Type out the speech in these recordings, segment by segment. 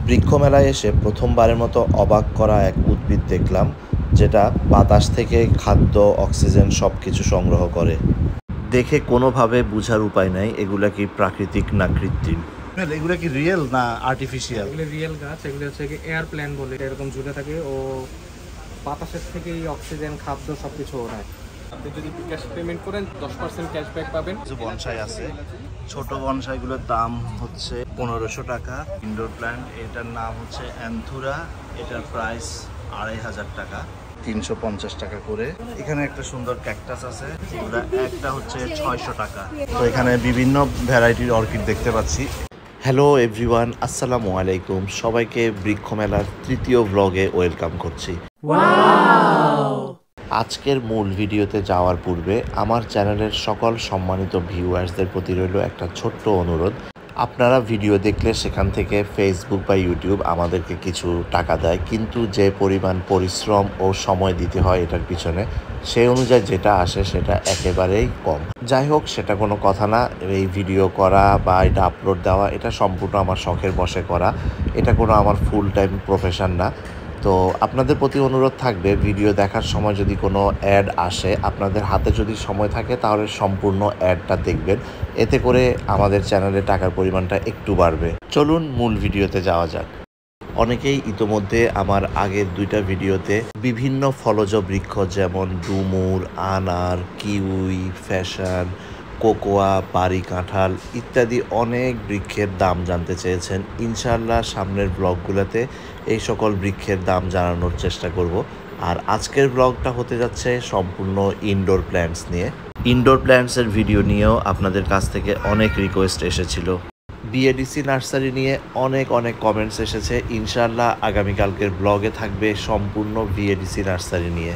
বৃক্ষ মেলায় এসে প্রথমবারের মতো অবাক করা এক উদ্ভিদ দেখলাম, যেটা বাতাস থেকে খাদ্য, অক্সিজেন সব কিছু সংগ্রহ করে। দেখে কোনোভাবে বোঝার উপায় নাই এগুলা কি প্রাকৃতিক না কৃত্রিম। এগুলো কি রিয়েল না আর্টিফিশিয়াল? এগুলো রিয়েল গাছ, এগুলো হচ্ছে কি এয়ার প্ল্যান বলে, এরকম ঝুলে থাকে ও বাতাসের থেকেই অক্সিজেন, খাদ্য সবকিছু ওড়ায়। আপনি যদি ক্যাশ পেমেন্ট করেন 10% ক্যাশব্যাক পাবেন। কিছু বনসাই আছে, ছোট বনসাইগুলোর দাম হচ্ছে 1500 টাকা। ইনডোর প্ল্যান্ট, এটার নাম হচ্ছে অ্যান্থুরা, এটার প্রাইস 2500 টাকা, 350 টাকা করে। এখানে একটা সুন্দর ক্যাকটাস আছে, এগুলা একটা হচ্ছে 600 টাকা। তো এখানে বিভিন্ন ভ্যারাইটির অর্কিড দেখতে পাচ্ছি। হ্যালো এভরিওয়ান, আসসালামু আলাইকুম। সবাইকে বৃক্ষ মেলার তৃতীয় ব্লগে ওয়েলকাম করছি। আজকের মূল ভিডিওতে যাওয়ার পূর্বে আমার চ্যানেলের সকল সম্মানিত ভিউয়ার্সদের প্রতি রইল একটা ছোট্ট অনুরোধ। আপনারা ভিডিও দেখলে সেখান থেকে ফেসবুক বা ইউটিউব আমাদেরকে কিছু টাকা দেয়, কিন্তু যে পরিমাণ পরিশ্রম ও সময় দিতে হয় এটার পিছনে, সেই অনুযায়ী যেটা আসে সেটা একেবারেই কম। যাই হোক, সেটা কোনো কথা না। এই ভিডিও করা বা এটা আপলোড দেওয়া, এটা সম্পূর্ণ আমার শখের বশে করা, এটা কোনো আমার ফুল টাইম প্রফেশন না। তো আপনাদের প্রতি অনুরোধ থাকবে, ভিডিও দেখার সময় যদি কোনো অ্যাড আসে, আপনাদের হাতে যদি সময় থাকে তাহলে সম্পূর্ণ অ্যাডটা দেখবেন, এতে করে আমাদের চ্যানেলে টাকার পরিমাণটা একটু বাড়বে। চলুন মূল ভিডিওতে যাওয়া যাক। অনেকেই ইতোমধ্যে আমার আগের দুইটা ভিডিওতে বিভিন্ন ফলজ বৃক্ষ যেমন ডুমুর, আনার, কিউই, ফ্যাশন, কোকোয়া, বাড়ি কাঁঠাল ইত্যাদি অনেক বৃক্ষের দাম জানতে চেয়েছেন। ইনশাআল্লাহ সামনের ব্লগগুলোতে এই সকল বৃক্ষের দাম জানানোর চেষ্টা করব। আর আজকের ব্লগটা হতে যাচ্ছে সম্পূর্ণ ইনডোর প্ল্যান্টস নিয়ে। ইনডোর প্ল্যান্টসের ভিডিও নিয়েও আপনাদের কাছ থেকে অনেক রিকোয়েস্ট এসেছিল। বিএডিসি নার্সারি নিয়ে অনেক কমেন্টস এসেছে। ইনশাআল্লাহ আগামীকালকের ব্লগে থাকবে সম্পূর্ণ বিএডিসি নার্সারি নিয়ে।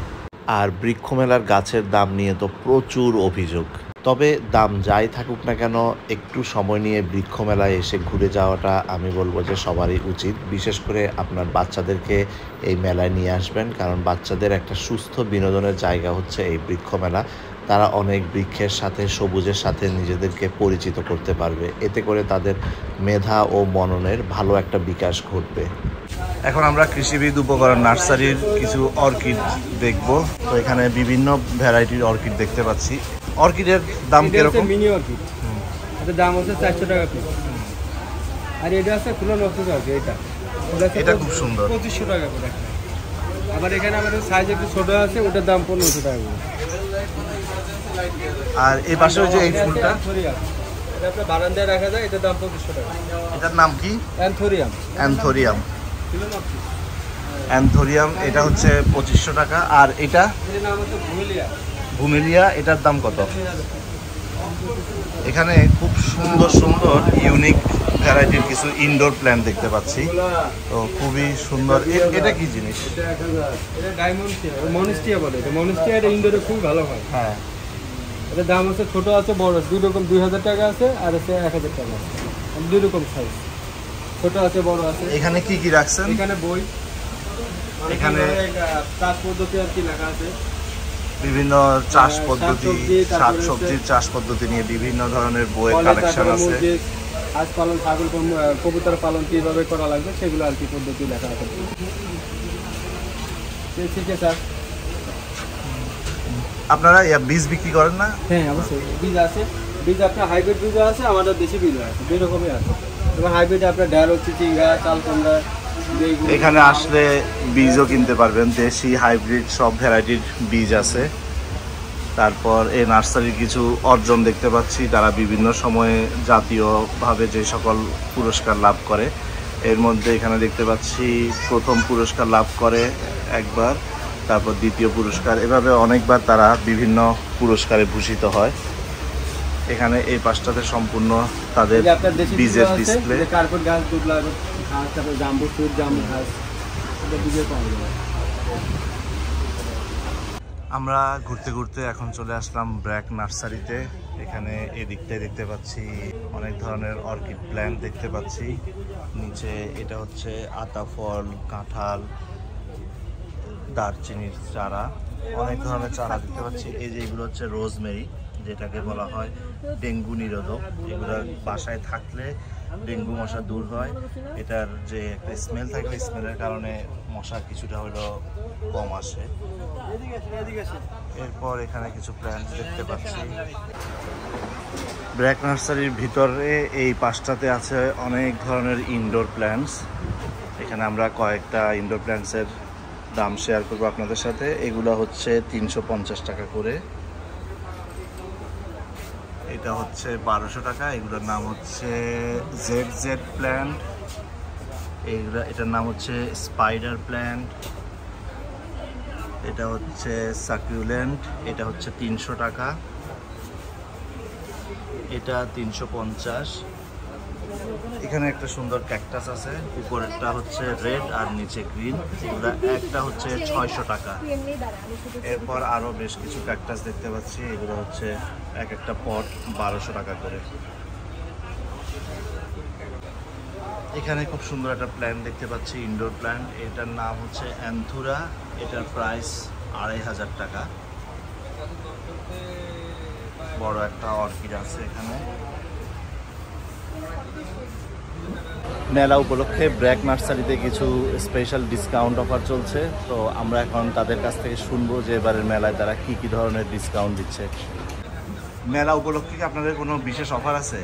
আর বৃক্ষ মেলার গাছের দাম নিয়ে তো প্রচুর অভিযোগ, তবে দাম যাই থাকুক না কেন, একটু সময় নিয়ে বৃক্ষ মেলায় এসে ঘুরে যাওয়াটা আমি বলবো যে সবারই উচিত। বিশেষ করে আপনার বাচ্চাদেরকে এই মেলায় নিয়ে আসবেন, কারণ বাচ্চাদের একটা সুস্থ বিনোদনের জায়গা হচ্ছে এই বৃক্ষ মেলা। তারা অনেক বৃক্ষের সাথে, সবুজের সাথে নিজেদেরকে পরিচিত করতে পারবে, এতে করে তাদের মেধা ও মননের ভালো একটা বিকাশ ঘটবে। এখন আমরা কৃষিবিদ উপকরণ নার্সারির কিছু অর্কিড দেখব। তো এখানে বিভিন্ন ভ্যারাইটির অর্কিড দেখতে পাচ্ছি। অর্কিডের দাম কিরকম? মিনি অর্কিড, এটার দাম হচ্ছে 400 টাকা পিস। আর এটা আছে ফুলের নকশা অর্কিড, এটা খুব সুন্দর, 2500 টাকা করে। আবার এখানে আমাদের সাইজ একটু ছোট আছে, ওটার দাম 1500 টাকা করে। আর এই পাশে যে এই ফুলটা, এটা আপনার বারান্দায় রাখা যায়, এটার দাম 2500 টাকা। এটার নাম কি? অ্যান্থোরিয়াম। অ্যান্থোরিয়াম, অ্যান্থোরিয়াম, এটা হচ্ছে 2500 টাকা। আর এটা এটার নাম হচ্ছে ভুমেলিয়া। ভুমেলিয়া, এটার দাম কত? এখানে খুব সুন্দর সুন্দর ইউনিক ভ্যারাইটির কিছু ইনডোর প্ল্যান্ট দেখতে পাচ্ছি, তো খুবই সুন্দর। এটা কি জিনিস? এটা ডায়মন্ডসিয়া, মনস্টিয়া বলে। এটা মনস্টিয়া, এটা ইনডোরে খুব ভালো হয়। হ্যাঁ, এটার দাম আছে ছোট আছে, বড় আছে, দুই রকম। 2000 টাকা আছে আর আছে 1000 টাকা আছে, দুই রকম সাইজ, ছোট আছে বড় আছে। এখানে কি কি রাখছেন? এখানে বই, এখানে চাষ পদ্ধতি আর কি লেখা আছে, বিভিন্ন চাষ পদ্ধতি, শাকসবজির চাষ পদ্ধতি নিয়ে বিভিন্ন ধরনের বইয়ের কালেকশন আছে। হাঁস পালন, ছাগল, কবুতর পালন কিভাবে করা লাগবে সেগুলো আর কি পদ্ধতি লেখা আছে। ঠিক আছে। আপনারা বীজ বিক্রি করেন না? হ্যাঁ, অবশ্যই বীজ আছে। বীজ আপনার হাইব্রিড বীজ আছে, আমাদের দেশি বীজ আছে, দুই রকমই আছে। এবার হাইব্রিড আপনার ঢেঁড়স, চিচিঙ্গা, চালকুমড়া। এখানে আসলে বীজও কিনতে পারবেন, দেশি হাইব্রিড সব ভ্যারাইটির বীজ আছে। তারপর এই নার্সারির কিছু অর্জন দেখতে পাচ্ছি, তারা বিভিন্ন সময়ে জাতীয়ভাবে যে সকল পুরস্কার লাভ করে, এর মধ্যে এখানে দেখতে পাচ্ছি প্রথম পুরস্কার লাভ করে একবার, তারপর দ্বিতীয় পুরস্কার, এভাবে অনেকবার তারা বিভিন্ন পুরস্কারে ভূষিত হয়। এখানে এই পাশটাতে সম্পূর্ণ তাদের বীজের ডিসপ্লে। কার্পেট গাছ, তুবলা গাছ, তারপর জাম্বু ফ্রুট, জাম্বু ঘাস, এটা বীজের পাওয়া যায়। আমরা ঘুরতে ঘুরতে এখন চলে আসলাম ব্র্যাক নার্সারিতে। এখানে এদিকটায় দেখতে পাচ্ছি অনেক ধরনের অর্কিড প্ল্যান্ট দেখতে পাচ্ছি। নিচে এটা হচ্ছে আতাফল, কাঁঠাল, দারচিনির চারা, অনেক ধরনের চারা দেখতে পাচ্ছি। এই যে এগুলো হচ্ছে রোজমেরি, যেটাকে বলা হয় ডেঙ্গু নিরোধক। এগুলো বাসায় থাকলে ডেঙ্গু মশা দূর হয়। এটার যে একটা স্মেল থাকে ওই স্মেলের কারণে মশা কিছুটা হলেও কম আসে। এরপর এখানে কিছু প্ল্যান্ট দেখতে পাচ্ছি। ব্র্যাক নার্সারির ভিতরে এই পাশটাতে আছে অনেক ধরনের ইনডোর প্ল্যান্টস। এখানে আমরা কয়েকটা ইনডোর প্ল্যান্টসের দাম শেয়ার করবো আপনাদের সাথে। এগুলো হচ্ছে 350 টাকা করে, এটা হচ্ছে 1200 টাকা। এগুলোর নাম হচ্ছে ZZ প্ল্যান্ট, এটার নাম হচ্ছে স্পাইডার প্ল্যান্ট, এটা হচ্ছে সাকুলেন্ট, এটা হচ্ছে 300 টাকা, এটা 350। এখানে একটা সুন্দর ক্যাকটাস আছে, উপরেরটা হচ্ছে রেড আর নিচে গ্রিন, এগুলো একটা হচ্ছে 600 টাকা। এরপর আরও বেশ কিছু ক্যাকটাস দেখতে পাচ্ছি, এগুলো হচ্ছে এক একটা পট 1200 টাকা করে। এখানে খুব সুন্দর একটা প্ল্যান্ট দেখতে পাচ্ছি, ইনডোর প্ল্যান্ট, এটার নাম হচ্ছে অ্যান্থুরা, এটার প্রাইস 2500 টাকা। বড় একটা অর্কিড আছে এখানে। মেলা উপলক্ষে ব্র্যাক নার্সারিতে কিছু স্পেশাল ডিসকাউন্ট অফার চলছে, তো আমরা এখন তাদের কাছ থেকে শুনবো যে এবারের মেলায় তারা কি কি ধরনের ডিসকাউন্ট দিচ্ছে। মেলা উপলক্ষে কি আপনাদের কোনো বিশেষ অফার আছে?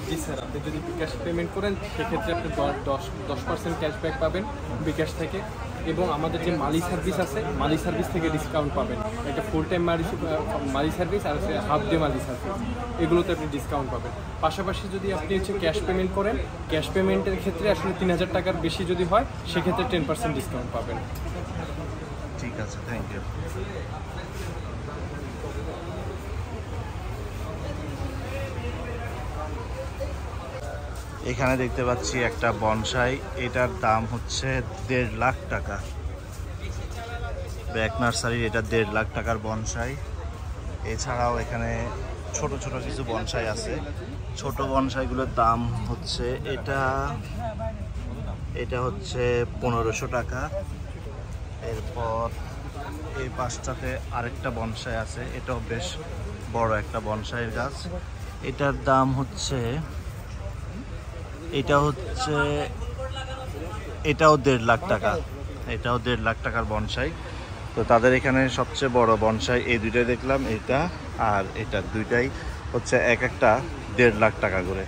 জি স্যার, আপনি যদি বিকাশ পেমেন্ট করেন সেক্ষেত্রে আপনি 10% ক্যাশব্যাক পাবেন বিকাশ থেকে, এবং আমাদের যে মালি সার্ভিস আছে মালি সার্ভিস থেকে ডিসকাউন্ট পাবেন। একটা ফুল টাইম মালি সার্ভিস আর হাফ ডে মালি সার্ভিস, এগুলোতে আপনি ডিসকাউন্ট পাবেন। পাশাপাশি যদি আপনি হচ্ছে ক্যাশ পেমেন্ট করেন, ক্যাশ পেমেন্টের ক্ষেত্রে আসলে 3000 টাকার বেশি যদি হয় সেক্ষেত্রে 10% ডিসকাউন্ট পাবেন। ঠিক আছে, থ্যাংক ইউ। এখানে দেখতে পাচ্ছি একটা বনসাই, এটার দাম হচ্ছে 1.5 লাখ টাকা। ব্র্যাক নার্সারির এটা 1.5 লাখ টাকার বনসাই। এছাড়াও এখানে ছোট ছোট কিছু বনসাই আছে, ছোট বনসাইগুলোর দাম হচ্ছে এটা হচ্ছে 1500 টাকা। এরপর এই পাশটাতে আরেকটা বনসাই আছে, এটাও বেশ বড় একটা বনসাইয়ের গাছ, এটার দাম হচ্ছে এটাও 1.5 লাখ টাকা। এটাও 1.5 লাখ টাকার বনসাই। তো তাদের এখানে সবচেয়ে বড় বনসাই এই দুইটাই দেখলাম, এটা আর এটা, দুইটাই হচ্ছে এক একটা 1.5 লাখ টাকা করে।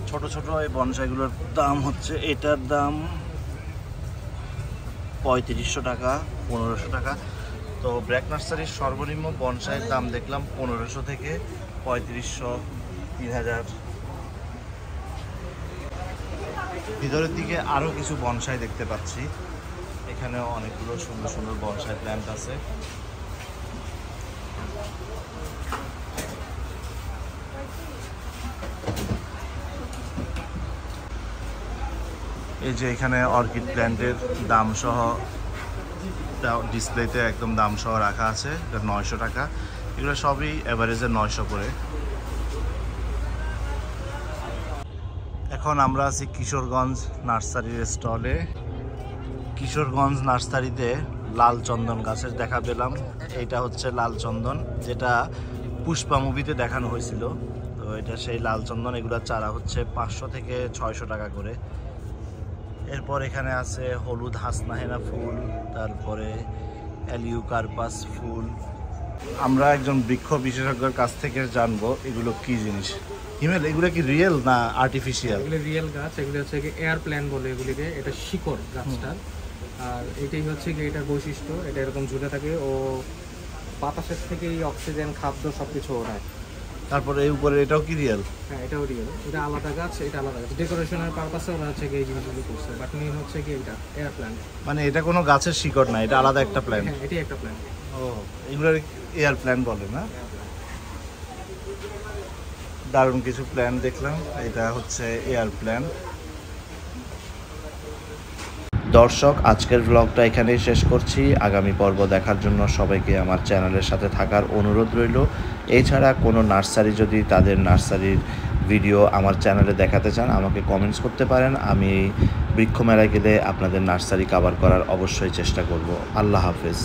ছোট ছোট এই বনসাইগুলোর দাম হচ্ছে, এটার দাম 3500 টাকা, 1500 টাকা। তো ব্র্যাক নার্সারির সর্বনিম্ন বনসাইয়ের দাম দেখলাম 1500 থেকে 3500, 3000। ভিতরের দিকে আরও কিছু বনসাই দেখতে পাচ্ছি, এখানেও অনেকগুলো সুন্দর সুন্দর বনসাই প্ল্যান্ট আছে। এই যে এখানে অর্কিড প্ল্যান্টের দাম সহ ডিসপ্লেতে একদম দাম সহ রাখা আছে, এটা 900 টাকা। এগুলো সবই অ্যাভারেজে 900 করে। এখন আমরা আছি কিশোরগঞ্জ নার্সারির স্টলে। কিশোরগঞ্জ নার্সারিতে লাল চন্দন গাছের দেখা পেলাম। এটা হচ্ছে লাল চন্দন, যেটা পুষ্পা মুভিতে দেখানো হয়েছিল। তো এটা সেই লাল চন্দন, এগুলোর চারা হচ্ছে 500 থেকে 600 টাকা করে। এরপর এখানে আছে হলুদ হাসনাহেনা ফুল, তারপরে অ্যালিউকার্পাস ফুল। আমরা একজন বৃক্ষ বিশেষজ্ঞের কাছ থেকে জানবো এগুলো কি জিনিস। হিমেল, এগুলো কি রিয়েল না আর্টিফিশিয়াল? এগুলো রিয়েল গাছ, এগুলো হচ্ছে কি এয়ার প্ল্যান বলে এগুলিকে, এটা শিকড় গাছটার। আর এটাই হচ্ছে কি এটার বৈশিষ্ট্য, এটা এরকম ঝুলে থাকে, ও বাতাসের থেকেই অক্সিজেন খাদ্য সবকিছু নেয়। তারপরে এই উপরে এটাও কি রিয়েল? হ্যাঁ, এটাও রিয়েল। এটা আলাদা গাছ, এটা আলাদা গাছ, ডেকোরেশনের পারপাসে ওরা হচ্ছে কি এই জিনিসগুলো করছে। বাট মেইন হচ্ছে কি এটা এয়ার প্ল্যান, মানে এটা কোনো গাছের শিকড় না, এটা আলাদা একটা প্ল্যান্ট। হ্যাঁ, এটাই একটা প্ল্যান। ও, এগুলোর এয়ার প্ল্যান বলে না? দারুণ কিছু প্ল্যান দেখলাম, এটা হচ্ছে এয়ার প্ল্যান। দর্শক, আজকের ব্লগটা এখানেই শেষ করছি। আগামী পর্ব দেখার জন্য সবাইকে আমার চ্যানেলের সাথে থাকার অনুরোধ রইল। এছাড়া কোনো নার্সারি যদি তাদের নার্সারির ভিডিও আমার চ্যানেলে দেখাতে চান, আমাকে কমেন্টস করতে পারেন। আমি বৃক্ষ মেলায় গেলে আপনাদের নার্সারি কভার করার অবশ্যই চেষ্টা করব। আল্লাহ হাফেজ।